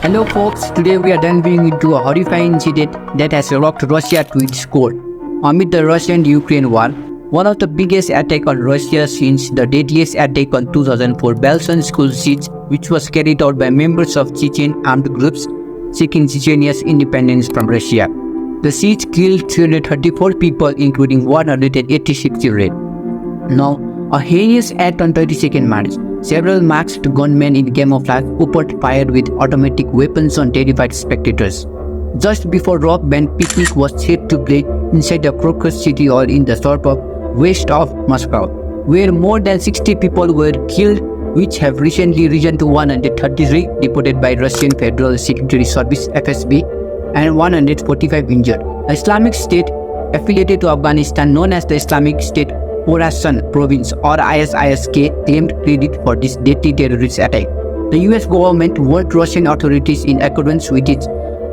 Hello folks, today we are delving into a horrifying incident that has rocked Russia to its core. Amid the Russian-Ukraine war, one of the biggest attacks on Russia since the deadliest attack on 2004 Belson school siege, which was carried out by members of Chechen armed groups seeking Chechenia's independence from Russia. The siege killed 334 people, including 186 children. Now, a heinous act on 22nd March. Several masked gunmen in camouflage opened fire with automatic weapons on terrified spectators. Just before rock band picnic was set to play inside the Crocus City Hall in the suburb west of Moscow, where more than 60 people were killed, which have recently risen to 133 reported by Russian Federal Security Service (FSB) and 145 injured. The Islamic State, affiliated to Afghanistan, known as the Islamic State Khorasan Province or ISIS-K, claimed credit for this deadly terrorist attack. The US government warned Russian authorities in accordance with its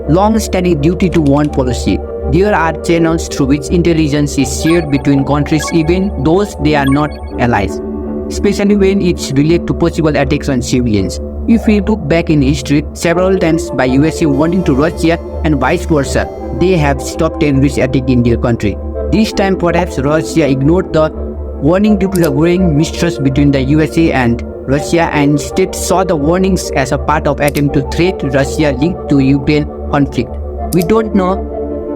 long-standing duty to warn policy. There are channels through which intelligence is shared between countries, even those they are not allies, especially when it's related to possible attacks on civilians. If we look back in history, several times by USA warning to Russia and vice versa, they have stopped terrorist attacks in their country. This time perhaps Russia ignored the warning due to the growing mistrust between the USA and Russia and instead saw the warnings as a part of attempt to threat Russia linked to Ukraine conflict. We don't know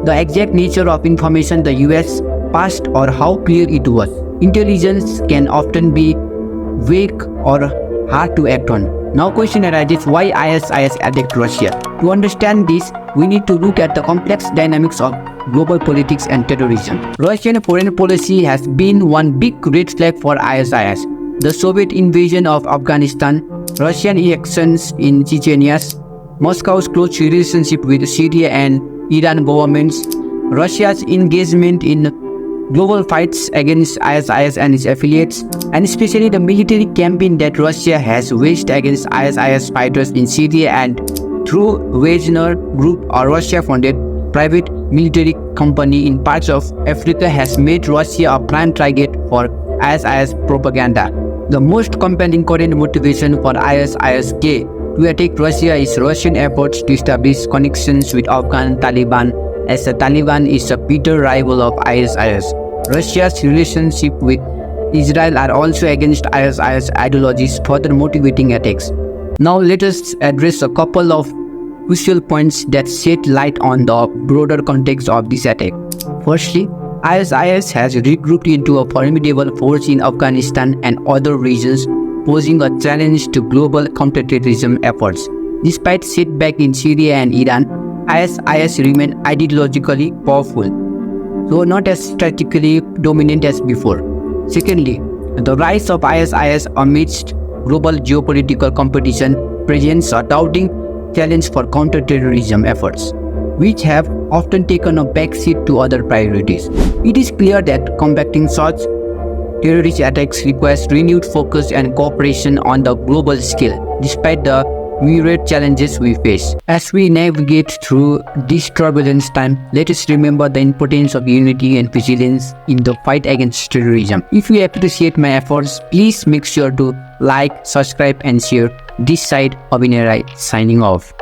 the exact nature of information the US passed or how clear it was. Intelligence can often be vague or hard to act on. Now question arises, why ISIS attacked Russia? To understand this, we need to look at the complex dynamics of global politics and terrorism. Russian foreign policy has been one big red flag for ISIS. The Soviet invasion of Afghanistan, Russian actions in Chechnya, Moscow's close relationship with Syria and Iran governments, Russia's engagement in global fights against ISIS and its affiliates, and especially the military campaign that Russia has waged against ISIS fighters in Syria and through Wagner Group, a Russia-funded private military company in parts of Africa, has made Russia a prime target for ISIS propaganda. The most compelling current motivation for ISIS-K to attack Russia is Russian efforts to establish connections with Afghan Taliban, as the Taliban is a bitter rival of ISIS. Russia's relationship with Israel are also against ISIS ideologies, further motivating attacks. Now let us address a couple of crucial points that shed light on the broader context of this attack. Firstly, ISIS has regrouped into a formidable force in Afghanistan and other regions, posing a challenge to global counterterrorism efforts. Despite setbacks in Syria and Iran, ISIS remain ideologically powerful, though not as strategically dominant as before. Secondly, the rise of ISIS amidst global geopolitical competition presents a daunting challenge for counterterrorism efforts, which have often taken a backseat to other priorities. It is clear that combating such terrorist attacks requires renewed focus and cooperation on the global scale, despite the myriad challenges we face. As we navigate through this turbulent time, let us remember the importance of unity and vigilance in the fight against terrorism. If you appreciate my efforts, please make sure to like, subscribe and share. This side, Abhinay Rai, signing off.